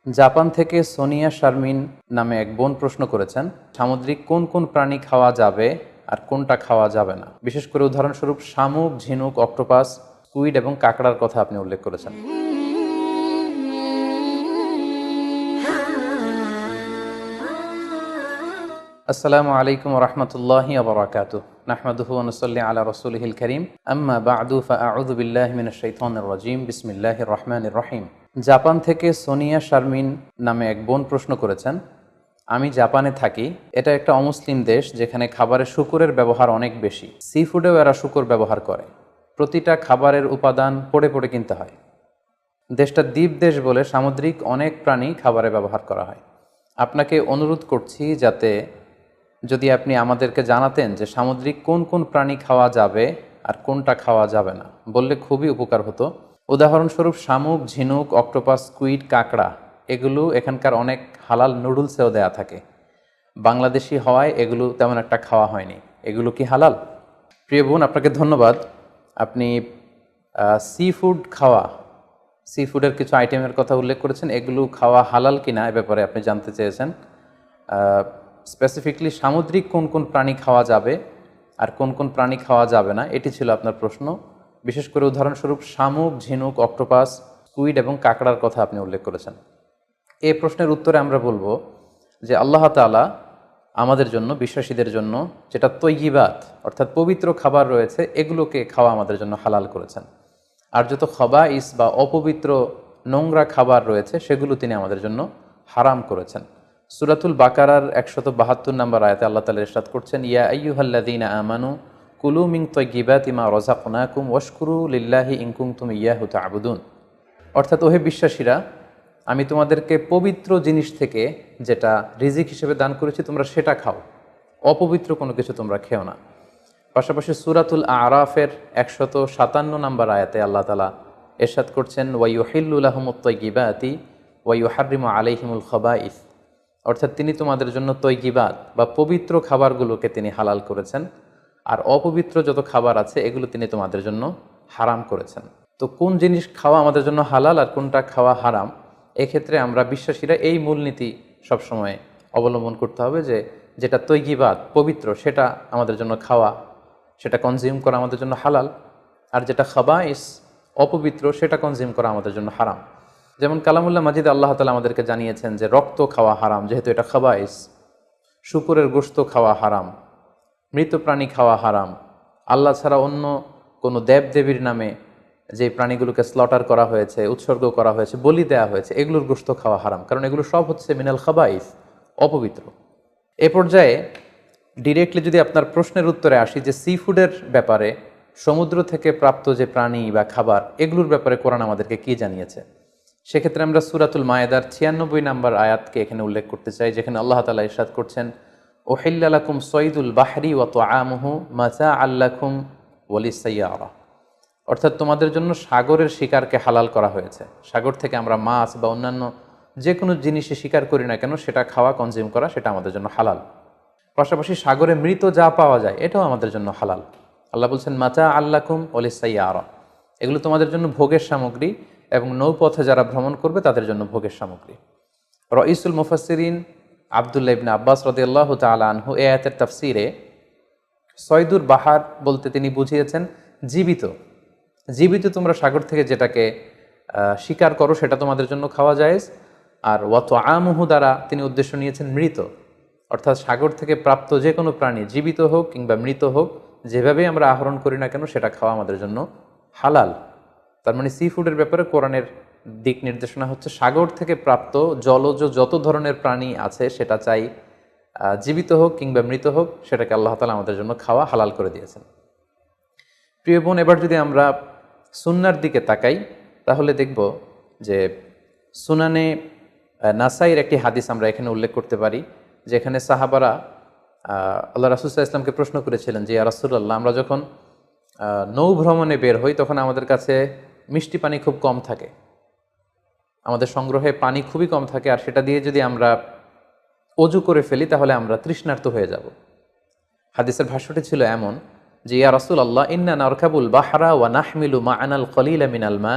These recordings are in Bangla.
জাপান থেকে সোনিয়া শারমিন নামে এক বোন প্রশ্ন করেছেন, সামুদ্রিক কোন কোন প্রাণী খাওয়া যাবে আর কোনটা খাওয়া যাবে না। বিশেষ করে উদাহরণস্বরূপ শামুক, ঝিনুক, অক্টোপাস, স্কুইড এবং কাঁকড়ার কথা আপনি উল্লেখ করেছেন। আসসালামু আলাইকুম ওয়া রাহমাতুল্লাহি ওয়া বারাকাতুহু। নাহমাদুহু ওয়া নুসাল্লি আলা রাসূলিহিল কারীম। আম্মা বা'দু ফাআউযু বিল্লাহি মিনাশ শাইতানির রাজীম। বিসমিল্লাহির রহমানির রহিম। জাপান থেকে সোনিয়া শারমিন নামে এক বোন প্রশ্ন করেছেন, আমি জাপানে থাকি। এটা একটা অমুসলিম দেশ যেখানে খাবারে শূকরের ব্যবহার অনেক বেশি। সি ফুডেও এরা শূকর ব্যবহার করে। প্রতিটা খাবারের উপাদান পড়ে পড়ে কিনতে হয়। দেশটা দ্বীপ দেশ বলে সামুদ্রিক অনেক প্রাণী খাবারে ব্যবহার করা হয়। আপনাকে অনুরোধ করছি যাতে যদি আপনি আমাদেরকে জানাতেন যে সামুদ্রিক কোন কোন প্রাণী খাওয়া যাবে আর কোনটা খাওয়া যাবে না, বললে খুবই উপকার হতো। উদাহরণস্বরূপ শামুক, ঝিনুক, অক্টোপাস, স্কুইড, কাঁকড়া এগুলো এখানকার অনেক হালাল নুডলসেও দেয়া থাকে। বাংলাদেশি হওয়ায় এগুলো তেমন একটা খাওয়া হয়নি। এগুলো কি হালাল? প্রিয় বোন, আপনাকে ধন্যবাদ। আপনি সি ফুড খাওয়া, সি ফুডের কিছু আইটেমের কথা উল্লেখ করেছেন। এগুলো খাওয়া হালাল কিনা এ ব্যাপারে আপনি জানতে চেয়েছেন। স্পেসিফিকলি সামুদ্রিক কোন কোন প্রাণী খাওয়া যাবে আর কোন কোন প্রাণী খাওয়া যাবে না, এটি ছিল আপনার প্রশ্ন। বিশেষ করে উদাহরণস্বরূপ শামুক, ঝিনুক, অক্টোপাস, স্কুইড এবং কাঁকড়ার কথা আপনি উল্লেখ করেছেন। এই প্রশ্নের উত্তরে আমরা বলবো যে আল্লাহ তাআলা আমাদের জন্য, বিশ্বাসীদের জন্য যেটা তৈয়িবাত অর্থাৎ পবিত্র খাবার রয়েছে, এগুলোকে খাওয়া আমাদের জন্য হালাল করেছেন। আর যত খবাইস বা অপবিত্র নোংরা খাবার রয়েছে সেগুলো তিনি আমাদের জন্য হারাম করেছেন। সূরাতুল বাকারার 172 নম্বর আয়াতে আল্লাহ তাআলা ইরশাদ করছেন, ইয়া আইয়ুহাল্লাযীনা আমানু কুলু মিন তাইয়্যিবাতি মা রাযাকনাকুম ওয়াশকুরু লিল্লাহি ইন কুনতুম ইয়্যাহু তা'বুদুন। অর্থাৎ ওহে বিশ্বাসীরা, আমি তোমাদেরকে পবিত্র জিনিস থেকে যেটা রিজিক হিসেবে দান করেছি তোমরা সেটা খাও, অপবিত্র কোনো কিছু তোমরা খেও না। পাশাপাশি সূরাতুল আরাফের 157 নম্বর আয়াতে আল্লাহ তাআলা ইরশাদ করছেন, ওয়া ইউহিল্লু লাহুমুত তাইয়্যিবাতি ওয়া ইউহাররিমু আলাইহিমুল খাবাইস। অর্থাৎ তিনি তোমাদের জন্য তৈয়িবাত বা পবিত্র খাবারগুলোকে তিনি হালাল করেছেন, আর অপবিত্র যত খাবার আছে এগুলো তিনি তোমাদের জন্য হারাম করেছেন। তো কোন জিনিস খাওয়া আমাদের জন্য হালাল আর কোনটা খাওয়া হারাম, এক্ষেত্রে আমরা বিশ্বাসীরা এই মূলনীতি সবসময় অবলম্বন করতে হবে যে যেটা তৈয়িবাত পবিত্র সেটা আমাদের জন্য খাওয়া, সেটা কনজিউম করা আমাদের জন্য হালাল, আর যেটা খাবাইস অপবিত্র সেটা কনজিউম করা আমাদের জন্য হারাম। যেমন কালামুল্লাহ মাজিদ আল্লাহ তাআলা আমাদেরকে জানিয়েছেন যে রক্ত খাওয়া হারাম, যেহেতু এটা খাবাইস। শূকরের গোশত খাওয়া হারাম, মৃত প্রাণী খাওয়া হারাম। আল্লাহ ছাড়া অন্য কোনো দেবদেবীর নামে যে প্রাণীগুলোকে স্লটার করা হয়েছে, উৎসর্গ করা হয়েছে, বলি দেওয়া হয়েছে, এগুলোর গোশত খাওয়া হারাম, কারণ এগুলো সব হচ্ছে মিনাল খাবাইস, অপবিত্র। এ পর্যায়ে ডিরেক্টলি যদি আপনার প্রশ্নের উত্তরে আসি যে সি ফুডের ব্যাপারে, সমুদ্র থেকে প্রাপ্ত যে প্রাণী বা খাবার এগুলোর ব্যাপারে কোরআন আমাদেরকে কি জানিয়েছে, সেক্ষেত্রে আমরা সূরাতুল মায়েদার 96 নম্বর আয়াতকে এখানে উল্লেখ করতে চাই, যেখানে আল্লাহ তাআলা ইরশাদ করছেন, উহিল্লা লাকুম সয়দুল বাহরি ওয়া তুআমুহু মাতাআল লাকুম ওয়া লিস-সাইয়ারা। অর্থাৎ তোমাদের জন্য সাগরের শিকারকে হালাল করা হয়েছে। সাগর থেকে আমরা মাছ বা অন্যান্য যে কোনো জিনিসই শিকার করি না কেন সেটা খাওয়া, কনজিউম করা সেটা আমাদের জন্য হালাল। পাশাপাশি সাগরে মৃত যা পাওয়া যায় এটাও আমাদের জন্য হালাল। আল্লাহ বলছেন মাতাআল লাকুম ওয়া লিস-সাইয়ারা, এগুলো তোমাদের জন্য ভোগের সামগ্রী এবং নৌপথে যারা ভ্রমণ করবে তাদের জন্য ভোগের সামগ্রী। রাইসুল মুফাসসিরিন আব্দুল্লাহ ইবনে আব্বাস রাদিয়াল্লাহু তাআলা আনহু এই আয়াতের তাফসীরে সয়দুর বাহার বলতে তিনি বুঝিয়েছেন জীবিত। জীবিত তোমরা সাগর থেকে যেটাকে শিকার করো সেটা তোমাদের জন্য খাওয়া জায়েজ। আর ওয়া তুআমুহু দ্বারা তিনি উদ্দেশ্য নিয়েছেন মৃত, অর্থাৎ সাগর থেকে প্রাপ্ত যে কোনো প্রাণী জীবিত হোক কিংবা মৃত হোক, যেভাবেই আমরা আহরণ করি না কেন সেটা খাওয়া আমাদের জন্য হালাল। তার মানে সি ফুডের ব্যাপারে কোরআনের দিক নির্দেশনা হচ্ছে সাগর থেকে প্রাপ্ত জলজ যত ধরনের প্রাণী আছে সেটা চাই জীবিত হোক কিংবা মৃত হোক, সেটাকে আল্লাহ তাআলা আমাদের জন্য খাওয়া হালাল করে দিয়েছেন। প্রিয় বোন, এবার যদি আমরা সুন্নার দিকে তাকাই তাহলে দেখব যে সুনানে নাসাইর একটি হাদিস আমরা এখানে উল্লেখ করতে পারি, যেখানে সাহাবারা আল্লাহ রাসূল সাল্লাল্লাহু আলাইহি ওয়াসাল্লামকে প্রশ্ন করেছিলেন যে ইয়া রাসূলুল্লাহ, আমরা যখন নৌ ভ্রমণে বের হই তখন আমাদের কাছে মিষ্টি পানি খুব কম থাকে, আমাদের সংগ্রহে পানি খুবই কম থাকে, আর সেটা দিয়ে যদি আমরা অজু করে ফেলি তাহলে আমরা তৃষ্ণার্ত হয়ে যাব। হাদিসের ভাষ্যটি ছিল এমন যে ইয়া রাসূলুল্লাহ, ইন্না নারকাবুল বাহরা ওয়া নাহমিলু মা'ানাল কলিলা মিনাল মা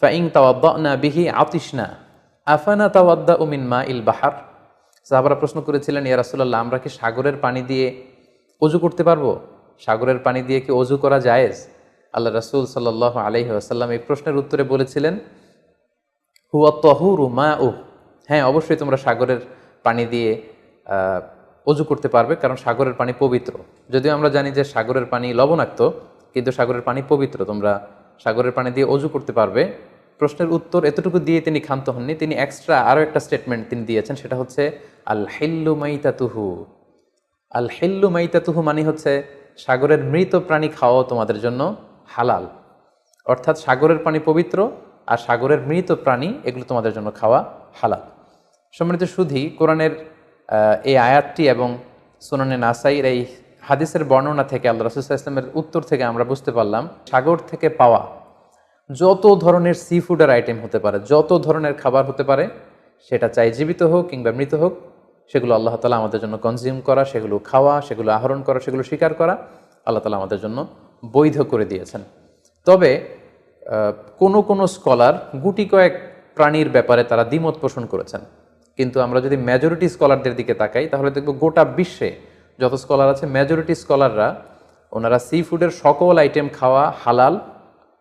ফাইন তাওয়াদ্দানা বিহি আতিশনা আফানা তাওয়াদ্দা মিন মা ইল বাহার, সাহাবারা প্রশ্ন করেছিলেন, ইয়া রাসূলুল্লাহ, আমরা কি সাগরের পানি দিয়ে অজু করতে পারবো? সাগরের পানি দিয়ে কি অজু করা জায়েজ? আল্লাহ রাসূল সাল্লাল্লাহু আলাইহি ওয়াসাল্লাম এই প্রশ্নের উত্তরে বলেছিলেন, হুয়া তাহুরু মাউহ, হ্যাঁ অবশ্যই তোমরা সাগরের পানি দিয়ে অজু করতে পারবে, কারণ সাগরের পানি পবিত্র। যদিও আমরা জানি যে সাগরের পানি লবণাক্ত, কিন্তু সাগরের পানি পবিত্র, তোমরা সাগরের পানি দিয়ে অজু করতে পারবে। প্রশ্নের উত্তর এতটুকু দিয়ে তিনি ক্ষান্ত হননি, তিনি এক্সট্রা আরও একটা স্টেটমেন্ট তিনি দিয়েছেন, সেটা হচ্ছে আল হিল্লু মাইতাতুহু। আল হিল্লু মাইতাতুহু মানে হচ্ছে সাগরের মৃত প্রাণী খাওয়াও তোমাদের জন্য হালাল। অর্থাৎ সাগরের পানি পবিত্র আর সাগরের মৃত প্রাণী এগুলো তোমাদের জন্য খাওয়া হালাল। সম্মানিত সুধী, কোরআনের এই আয়াতটি এবং সুনানে নাসাইর এই হাদিসের বর্ণনা থেকে, আল্লাহ রাসূল সাল্লাল্লাহু আলাইহি ওয়াসাল্লামের উত্তর থেকে আমরা বুঝতে পারলাম সাগর থেকে পাওয়া যত ধরনের সি ফুডের আইটেম হতে পারে, যত ধরনের খাবার হতে পারে, সেটা চাই জীবিত হোক কিংবা মৃত হোক, সেগুলো আল্লাহ তাআলা আমাদের জন্য কনজিউম করা, সেগুলো খাওয়া, সেগুলো আহরণ করা, সেগুলো স্বীকার করা আল্লাহ তাআলা আমাদের জন্য বৈধ করে দিয়েছেন। তবে কোনো স্কলার গুটি কয়েক প্রাণীর ব্যাপারে তারা দ্বিমত পোষণ করেছেন, কিন্তু আমরা যদি মেজরিটি স্কলারদের দিকে তাকাই তাহলে দেখব গোটা বিশ্বে যত স্কলার আছে মেজরিটি স্কলাররা ওনারা সি ফুডের সকল আইটেম খাওয়া হালাল,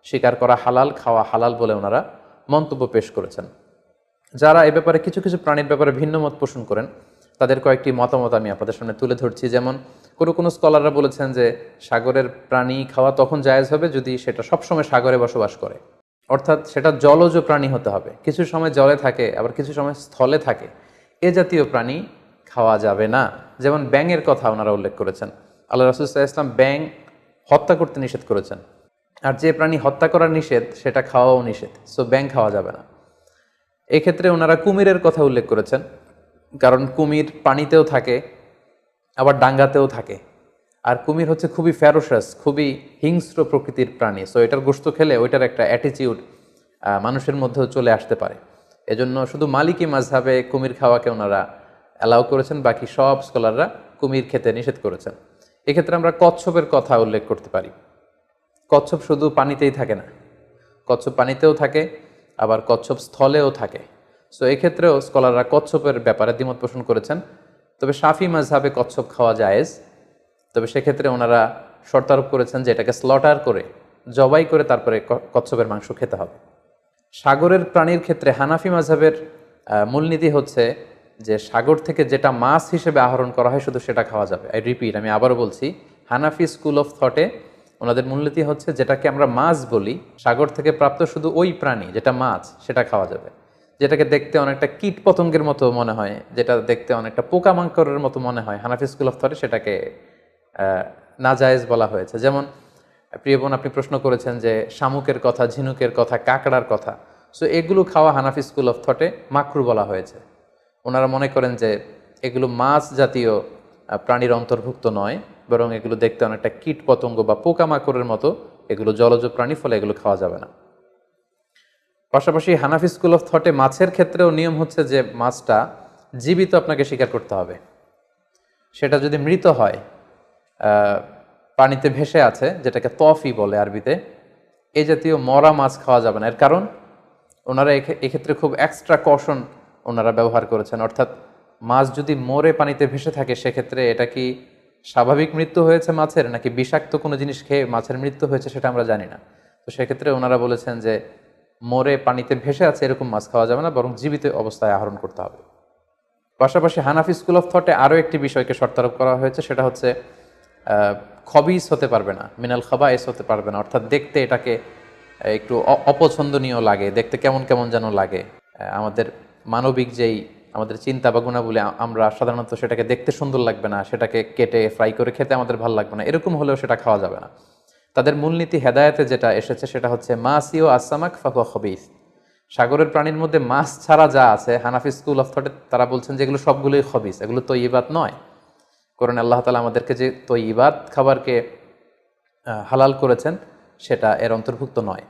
স্বীকার করা হালাল, খাওয়া হালাল বলে ওনারা মন্তব্য পেশ করেছেন। যারা এ ব্যাপারে কিছু কিছু প্রাণীর ব্যাপারে ভিন্ন মত পোষণ করেন তাদের কয়েকটি মতামত আমি আপনাদের সামনে তুলে ধরছি। যেমন কোনো স্কলাররা বলেছেন যে সাগরের প্রাণী খাওয়া তখন জায়েজ হবে যদি সেটা সবসময় সাগরে বসবাস করে, অর্থাৎ সেটা জলজ প্রাণী হতে হবে, কিছু সময় জলে থাকে আবার কিছু সময় স্থলে থাকে, এ জাতীয় প্রাণী খাওয়া যাবে না। যেমন ব্যাঙের কথা ওনারা উল্লেখ করেছেন, আল্লাহ রাসূল সাল্লাল্লাহু আলাইহি ওয়াসাল্লাম ব্যাঙ হত্যা করতে নিষেধ করেছেন, আর যে প্রাণী হত্যা করা নিষেধ সেটা খাওয়াও নিষেধ, সো ব্যাঙ খাওয়া যাবে না। এক্ষেত্রে ওনারা কুমিরের কথা উল্লেখ করেছেন, কারণ কুমির পানিতেও থাকে আবার ডাঙ্গাতেও থাকে, আর কুমির হচ্ছে খুবই ফ্যারোসাস, খুবই হিংস্র প্রকৃতির প্রাণী, সো এটার গোশত খেলে ওইটার একটা অ্যাটিটিউড মানুষের মধ্যেও চলে আসতে পারে। এজন্য শুধু মালিকি মাযহাবে কুমির খাওয়াকে ওনারা অ্যালাউ করেছেন, বাকি সব স্কলাররা কুমির খেতে নিষেধ করেছেন। এক্ষেত্রে আমরা কচ্ছপের কথা উল্লেখ করতে পারি। কচ্ছপ শুধু পানিতেই থাকে না, কচ্ছপ পানিতেও থাকে আবার কচ্ছপ স্থলেও থাকে, সো এক্ষেত্রেও স্কলাররা কচ্ছপের ব্যাপারে দ্বিমত পোষণ করেছেন। তবে শাফি মাযহাবে কচ্ছপ খাওয়া জায়েজ, তবে সেক্ষেত্রে ওনারা শর্তারোপ করেছেন যে এটাকে স্লটার করে, জবাই করে তারপরে কচ্ছপের মাংস খেতে হবে। সাগরের প্রাণীর ক্ষেত্রে হানাফি মাযহাবের মূলনীতি হচ্ছে যে সাগর থেকে যেটা মাছ হিসেবে আহরণ করা হয় শুধু সেটা খাওয়া যাবে। আই রিপিট, আমি আবারও বলছি, হানাফি স্কুল অফ থটে ওনাদের মূলনীতি হচ্ছে যেটাকে আমরা মাছ বলি, সাগর থেকে প্রাপ্ত শুধু ওই প্রাণী যেটা মাছ সেটা খাওয়া যাবে। যেটাকে দেখতে অনেকটা কীট পতঙ্গের মতো মনে হয়, যেটা দেখতে অনেকটা পোকামাকড়ের মতো মনে হয়, হানাফি স্কুল অফ থটে সেটাকে নাজায়েজ বলা হয়েছে। যেমন প্রিয় বোন, আপনি প্রশ্ন করেছেন যে শামুকের কথা, ঝিনুকের কথা, কাঁকড়ার কথা, সো এগুলো খাওয়া হানাফি স্কুল অফ থটে মাকরু বলা হয়েছে। ওনারা মনে করেন যে এগুলো মাছ জাতীয় প্রাণীর অন্তর্ভুক্ত নয়, বরং এগুলো দেখতে অনেকটা কীট পতঙ্গ বা পোকামাকড়ের মতো, এগুলো জলজ প্রাণী, ফলে এগুলো খাওয়া যাবে না। পাশাপাশি হানাফি স্কুল অফ থটে মাছের ক্ষেত্রেও নিয়ম হচ্ছে যে মাছটা জীবিত আপনাকে শিকার করতে হবে। সেটা যদি মৃত হয়, পানিতে ভেসে আছে, যেটাকে তফি বলে আরবিতে, এই জাতীয় মরা মাছ খাওয়া যাবে না। এর কারণ ওনারা এক্ষেত্রে খুব এক্সট্রা কশন ওনারা ব্যবহার করেছেন, অর্থাৎ মাছ যদি মরে পানিতে ভেসে থাকে সেক্ষেত্রে এটা কি স্বাভাবিক মৃত্যু হয়েছে মাছের, নাকি বিষাক্ত কোনো জিনিস খেয়ে মাছের মৃত্যু হয়েছে সেটা আমরা জানি না। তো সেক্ষেত্রে ওনারা বলেছেন যে মরে পানিতে ভেসে আছে এরকম মাছ খাওয়া যাবে না, বরং জীবিত অবস্থায় আহরণ করতে হবে। পাশাপাশি হানাফি স্কুল অফ থটে আরও একটি বিষয়কে শর্তারোপ করা হয়েছে, সেটা হচ্ছে খবিস হতে পারবে না, মিনাল খাবাইস হতে পারবে না, অর্থাৎ দেখতে এটাকে একটু অপছন্দনীয় লাগে, দেখতে কেমন কেমন যেন লাগে। আমাদের মানবিক যেই আমাদের চিন্তা বা গুণাবলী, আমরা সাধারণত সেটাকে দেখতে সুন্দর লাগবে না, সেটাকে কেটে ফ্রাই করে খেতে আমাদের ভালো লাগবে না, এরকম হলেও সেটা খাওয়া যাবে না। তাদের মূলনীতি হেদায়েতে যেটা এসেছে সেটা হচ্ছে মাসিও আসামাক ফাহুয়া খবিস, সাগরের প্রাণীর মধ্যে মাছ ছাড়া যা আছে হানাফি স্কুল অফ থটে তারা বলছেন যে এগুলো সবগুলোই খবিস, এগুলো তৈয়বাত নয়। কোরআনে আল্লাহ তাআলা আমাদেরকে যে তৈয়বাত খাবারকে হালাল করেছেন সেটা এর অন্তর্ভুক্ত নয়।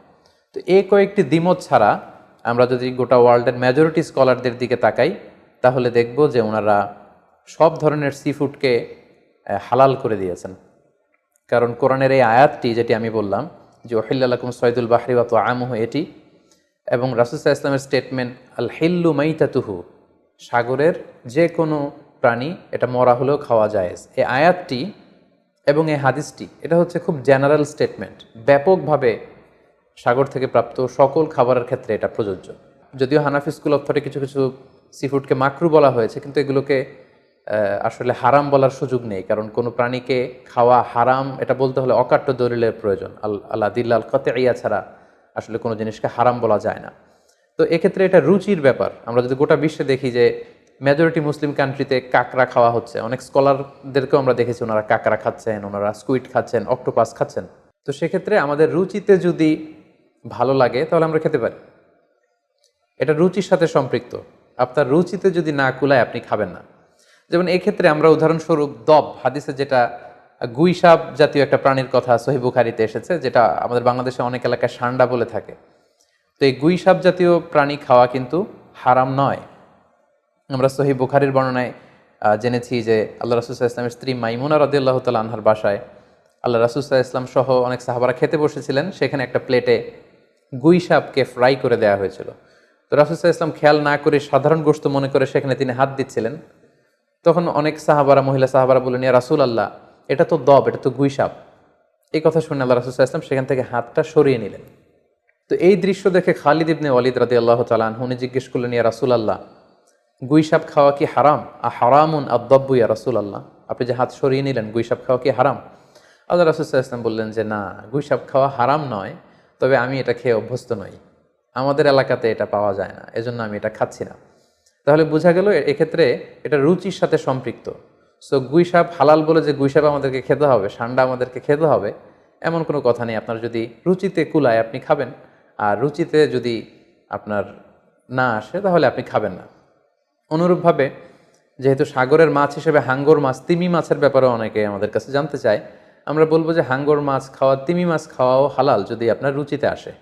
তো এই কয়েকটি দ্বিমত ছাড়া আমরা যদি গোটা ওয়ার্ল্ডের মেজরিটি স্কলারদের দিকে তাকাই তাহলে দেখব যে ওনারা সব ধরনের সি ফুডকে হালাল করে দিয়েছেন। কারণ কোরআনের এই আয়াতটি যেটি আমি বললাম যে উহিল্লা লাকুম সাইদুল বাহরি ওয়া তুআমুহু, এটি এবং রাসূল সাল্লাল্লাহু আলাইহি ওয়াসাল্লামের স্টেটমেন্ট আল হিল্লু মাইতাতুহু, সাগরের যে কোনো প্রাণী এটা মরা হলেও খাওয়া জায়েজ। এই আয়াতটি এবং এই হাদিসটি এটা হচ্ছে খুব জেনারেল স্টেটমেন্ট, ব্যাপকভাবে সাগর থেকে প্রাপ্ত সকল খাবারের ক্ষেত্রে এটা প্রযোজ্য। যদিও হানাফি স্কুল অফ থটে কিছু কিছু সিফুডকে মাকরু বলা হয়েছে, কিন্তু এগুলোকে আসলে হারাম বলার সুযোগ নেই, কারণ কোনো প্রাণীকে খাওয়া হারাম এটা বলতে হলে অকাট্য দলিলের প্রয়োজন। আল্লাহ দিল্লাল কাতঈয়া ছাড়া আসলে কোনো জিনিসকে হারাম বলা যায় না। তো এক্ষেত্রে এটা রুচির ব্যাপার। আমরা যদি গোটা বিশ্বে দেখি যে মেজরিটি মুসলিম কান্ট্রিতে কাঁকড়া খাওয়া হচ্ছে, অনেক স্কলারদেরকেও আমরা দেখেছি ওনারা কাঁকড়া খাচ্ছেন, ওনারা স্কুইড খাচ্ছেন, অক্টোপাস খাচ্ছেন। তো সেক্ষেত্রে আমাদের রুচিতে যদি ভালো লাগে তাহলে আমরা খেতে পারি, এটা রুচির সাথে সম্পৃক্ত। আপনার রুচিতে যদি না কুলায় আপনি খাবেন না। যেমন এই ক্ষেত্রে আমরা উদাহরণস্বরূপ দব, হাদিসে যেটা গুইসাপ জাতীয় একটা প্রাণীর কথা সহিহ বুখারীতে এসেছে, যেটা আমাদের বাংলাদেশে অনেক এলাকায় সান্ডা বলে থাকে। তো এই গুইসাপ জাতীয় প্রাণী খাওয়া কিন্তু হারাম নয়। আমরা সহিহ বুখারীর বর্ণনায় জেনেছি যে আল্লাহ রাসূল সাল্লাল্লাহু আলাইহি ওয়াসাল্লামের স্ত্রী মাইমুনা রাদিয়াল্লাহু তাআলা আনহার বাসায় আল্লাহ রাসূল সাল্লাল্লাহু আলাইহি ওয়াসাল্লাম সহ অনেক সাহাবারা খেতে বসেছিলেন। সেখানে একটা প্লেটে গুইসাপকে ফ্রাই করে দেওয়া হয়েছিল। তো রাসূল সাল্লাল্লাহু আলাইহি ওয়াসাল্লাম খেয়াল না করে সাধারণ গোশত মনে করে সেখানে তিনি হাত দিচ্ছিলেন। তখন অনেক সাহাবারা, মহিলা সাহাবারা বললেন, ইয়া রাসূলুল্লাহ, এটা তো দব, এটা তো গুইসাপ। এই কথা শুনে আল্লাহ রাসূল সাল্লাল্লাহু আলাইহি ওয়াসাল্লাম সেখান থেকে হাতটা সরিয়ে নিলেন। তো এই দৃশ্য দেখে খালিদ ইবনে ওয়ালিদ রাদিয়াল্লাহু তাআলা আনহু উনি জিজ্ঞেস করলেন, ইয়া রাসূলুল্লাহ, গুইসাপ খাওয়া কি হারাম? হারামুন আদ-দাব্বু ইয়া রাসূলুল্লাহ, আপনি যে হাত সরিয়ে নিলেন, গুইসাপ খাওয়া কি হারাম? আল্লাহ রাসূল সাল্লাল্লাহু আলাইহি ওয়াসাল্লাম বললেন যে না, গুইসাপ খাওয়া হারাম নয়, তবে আমি এটা খেয়ে অভ্যস্ত নই, আমাদের এলাকাতে এটা পাওয়া যায় না, এজন্য আমি এটা খাচ্ছি না। তাহলে বোঝা গেল এক্ষেত্রে এটা রুচির সাথে সম্পৃক্ত। সো গুইসাপ হালাল বলে যে গুইসাপ আমাদেরকে খেতে হবে, সান্ডা আমাদেরকে খেতে হবে, এমন কোনো কথা নেই। আপনার যদি রুচিতে কুলায় আপনি খাবেন, আর রুচিতে যদি আপনার না আসে তাহলে আপনি খাবেন না। অনুরূপভাবে যেহেতু সাগরের মাছ হিসেবে হাঙ্গর মাছ, তিমি মাছের ব্যাপারে অনেকে আমাদের কাছে জানতে চায়, আমরা বলবো যে হাঙ্গর মাছ খাওয়া, তিমি মাছ খাওয়াও হালাল যদি আপনার রুচিতে আসে।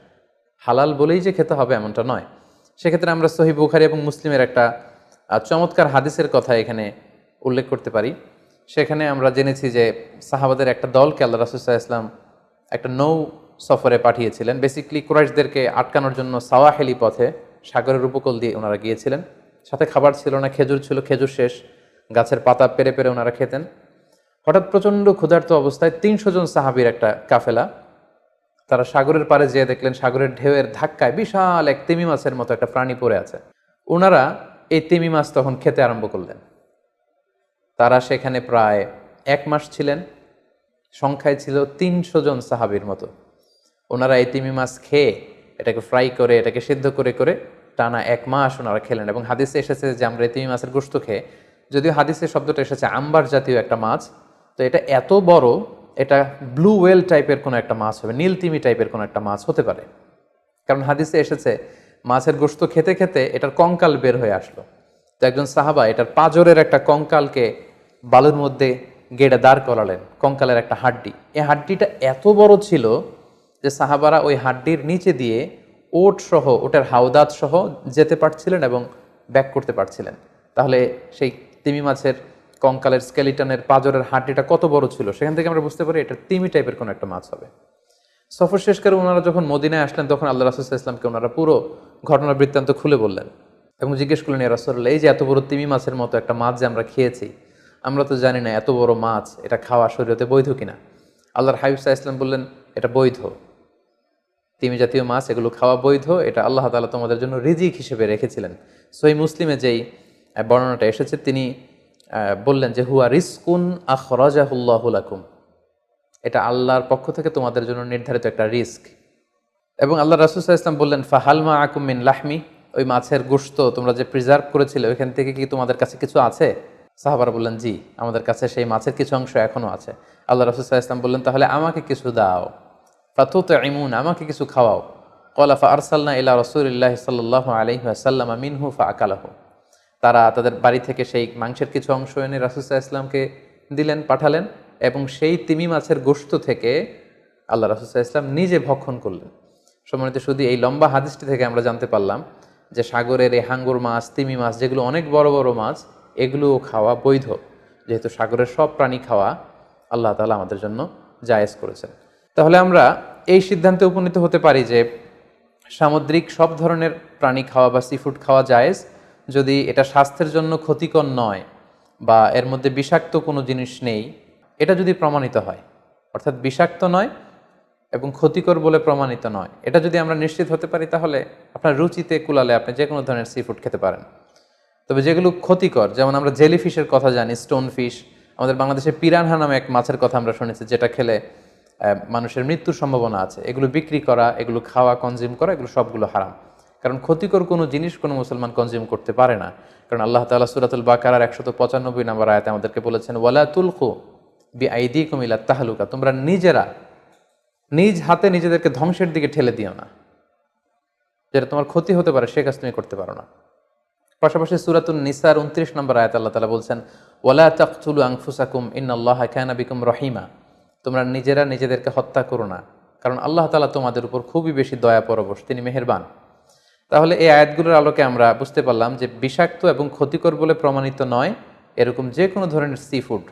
হালাল বলেই যে খেতে হবে এমনটা নয়। সেক্ষেত্রে আমরা সহিহ বুখারী এবং মুসলিমের একটা চমৎকার হাদিসের কথা এখানে উল্লেখ করতে পারি। সেখানে আমরা জেনেছি যে সাহাবাদের একটা দলকে আল্লাহ রাসূল সাল্লাল্লাহু আলাইহি ওয়াসাল্লাম একটা নৌ সফরে পাঠিয়েছিলেন। বেসিক্যালি কুরাইশদেরকে আটকানোর জন্য সাওয়াহেলি পথে সাগরের উপকূল দিয়ে ওনারা গিয়েছিলেন। সাথে খাবার ছিল না, খেজুর ছিল, খেজুর শেষ, গাছের পাতা পেরে পেরে ওনারা খেতেন। হঠাৎ প্রচণ্ড ক্ষুধার্ত অবস্থায় ৩০০ জন সাহাবীর একটা কাফেলা, তারা সাগরের পাড়ে যেয়ে দেখলেন সাগরের ঢেউয়ের ধাক্কায় বিশাল এক তিমি মাছের মতো একটা প্রাণী পড়ে আছে। ওনারা এই তিমি মাছ তখন খেতে আরম্ভ করলেন। তারা সেখানে প্রায় ১ মাস ছিলেন, সংখ্যায় ছিল ৩০০ জন সাহাবীর মতো। ওনারা এই তিমি মাছ খেয়ে এটাকে ফ্রাই করে, এটাকে সিদ্ধ করে করে টানা ১ মাস ওনারা খেলেন। এবং হাদিসে এসেছে যে আমরা এই তিমি মাছের গোশত খেয়ে, যদিও হাদিসের শব্দটা এসেছে আম্বার জাতীয় একটা মাছ, তো এটা এত বড়, এটা ব্লু ওয়েল টাইপের কোনো একটা মাছ হবে, নীল তিমি টাইপের কোনো একটা মাছ হতে পারে। কারণ হাদিসে এসেছে মাছের গোশত খেতে খেতে এটার কঙ্কাল বের হয়ে আসলো। তো একজন সাহাবা এটার পাঁজরের একটা কঙ্কালকে বালুর মধ্যে গেড়ে দাঁড় করালেন, কঙ্কালের একটা হাড্ডি। এই হাড্ডিটা এত বড় ছিল যে সাহাবারা ওই হাড্ডির নিচে দিয়ে ওট সহ, ওটার হাওদাত সহ যেতে পারছিলেন এবং ব্যাক করতে পারছিলেন। তাহলে সেই তিমি মাছের কঙ্কালের স্কেলিটনের পাঁজরের হাড্ডিটা কত বড় ছিল, সেখান থেকে আমরা বুঝতে পারি এটা তিমি টাইপের কোনো একটা মাছ হবে। সফর শেষ করে ওনারা যখন মদিনায় আসলেন তখন আল্লাহ রাসূল সাল্লাল্লাহু আলাইহি ওয়াসাল্লামকে ওনারা পুরো ঘটনার বৃত্তান্ত খুলে বললেন এবং জিজ্ঞেস করলেন, ইয়া রাসূলুল্লাহ, এই যে এত বড় তিমি মাছের মতো একটা মাছ যে আমরা খেয়েছি, আমরা তো জানি না এত বড় মাছ এটা খাওয়া শরীয়তে বৈধ কিনা। আল্লাহর হাবিব সাল্লাল্লাহু আলাইহি ওয়াসাল্লাম বললেন, এটা বৈধ, তিমি জাতীয় মাছ এগুলো খাওয়া বৈধ, এটা আল্লাহ তাআলা তোমাদের জন্য রিজিক হিসেবে রেখেছিলেন। সহিহ মুসলিমে যেই বর্ণনাটা এসেছে তিনি বললেন যে হুয়া রিজকুন আখরাজাহুল্লাহু লাকুম, এটা আল্লাহর পক্ষ থেকে তোমাদের জন্য নির্ধারিত একটা রিস্ক। এবং আল্লাহ রাসূল সাল্লাল্লাহু আলাইহি ওয়াসাল্লাম বললেন, ফাহাল মাআকুম মিন লাহমি, ওই মাছের গোশত তোমরা যে প্রিজার্ভ করেছিলে ওইখান থেকে কি তোমাদের কাছে কিছু আছে? সাহাবারা বললেন, জি, আমাদের কাছে সেই মাছের কিছু অংশ এখনো আছে। আল্লাহ রাসূল সাল্লাল্লাহু আলাইহি ওয়াসাল্লাম বললেন, তাহলে আমাকে কিছু দাও, ফাতুতঈমুন, আমাকে কিছু খাওয়াও। ক্বালা ফাআরসালনা ইলা রাসূলিল্লাহি সাল্লাল্লাহু আলাইহি ওয়াসাল্লাম মিনহু ফাআকালাহু, তারা তাদের বাড়ি থেকে সেই মাংসের কিছু অংশ এনে রাসূল সাল্লাল্লাহু আলাইহি ওয়াসাল্লামকে দিলেন, পাঠালেন, এবং সেই তিমি মাছের গোশত থেকে আল্লাহ রাসূল সাল্লাল্লাহু আলাইহি ওয়াসাল্লাম নিজে ভক্ষণ করলেন। সম্মানিত শুধু এই লম্বা হাদিসটি থেকে আমরা জানতে পারলাম যে সাগরের এই হাঙ্গর মাছ, তিমি মাছ যেগুলো অনেক বড় বড় মাছ, এগুলোও খাওয়া বৈধ, যেহেতু সাগরের সব প্রাণী খাওয়া আল্লাহ তাআলা আমাদের জন্য জায়েজ করেছেন। তাহলে আমরা এই সিদ্ধান্তে উপনীত হতে পারি যে সামুদ্রিক সব ধরনের প্রাণী খাওয়া বা সি ফুড খাওয়া জায়েজ, যদি এটা স্বাস্থ্যের জন্য ক্ষতিকর নয় বা এর মধ্যে বিষাক্ত কোনো জিনিস নেই, এটা যদি প্রমাণিত হয়, অর্থাৎ বিষাক্ত নয় এবং ক্ষতিকর বলে প্রমাণিত নয়, এটা যদি আমরা নিশ্চিত হতে পারি, তাহলে আপনার রুচিতে কুলালে আপনি যে কোনো ধরনের সি ফুড খেতে পারেন। তবে যেগুলো ক্ষতিকর, যেমন আমরা জেলিফিশের কথা জানি, স্টোন ফিশ, আমাদের বাংলাদেশে পিরানহা নামে এক মাছের কথা আমরা শুনেছি, যেটা খেলে মানুষের মৃত্যুর সম্ভাবনা আছে, এগুলো বিক্রি করা, এগুলো খাওয়া, কনজিউম করা, এগুলো সবগুলো হারাম। কারণ ক্ষতিকর কোনো জিনিস কোনো মুসলমান কনজিউম করতে পারে না। কারণ আল্লাহ তাআলা সূরাতুল বাকারার 195 নম্বর আয়াতে আমাদেরকে বলেছেন, ওয়ালা তুলকু বিআইদিকুম ইলা তাহলুকা, তোমরা নিজেরা নিজ হাতে নিজেদেরকে ধ্বংসের দিকে ঠেলে দিও না, যেটা তোমার ক্ষতি হতে পারে সে কাজ তুমি করতে পারো না। পাশাপাশি সূরাতুন নিসার 29 নম্বর আয়াতে আল্লাহ তাআলা বলছেন, ওয়ালা তাকতুলু আনফুসাকুম ইন্নাল্লাহা কানা বিকুম রহিমা, তোমরা নিজেরা নিজেদেরকে হত্যা করো না, কারণ আল্লাহ তাআলা তোমাদের উপর খুবই বেশি দয়া পরবশ, তিনি মেহেরবান। তাহলে এই আয়াতগুলোর আলোকে আমরা বুঝতে পারলাম যে বিষাক্ত এবং ক্ষতিকর বলে প্রমাণিত নয় এরকম যে কোনো ধরনের সি ফুড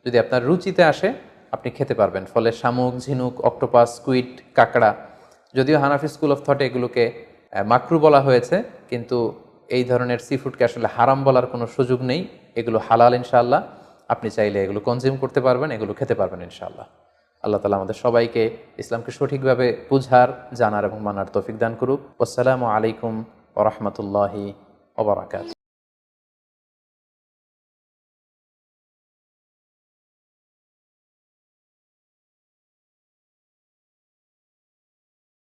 যদি আপনার রুচিতে আসে, আপনি খেতে পারবেন। ফলে শামুক, ঝিনুক, অক্টোপাস, স্কুইড, কাঁকড়া, যদিও হানাফি স্কুল অফ থটে এগুলোকে মাকরু বলা হয়েছে, কিন্তু এই ধরনের সি ফুডকে আসলে হারাম বলার কোনো সুযোগ নেই, এগুলো হালাল ইনশাআল্লাহ। আপনি চাইলে এগুলো কনজিউম করতে পারবেন, এগুলো খেতে পারবেন ইনশাআল্লাহ। আল্লাহ তাআলা আমাদের সবাইকে ইসলামকে সঠিকভাবে বুঝার, জানার এবং মানার তৌফিক দান করুক। আসসালামু আলাইকুম ওয়া রাহমাতুল্লাহি ওয়া বারাকাতুহু।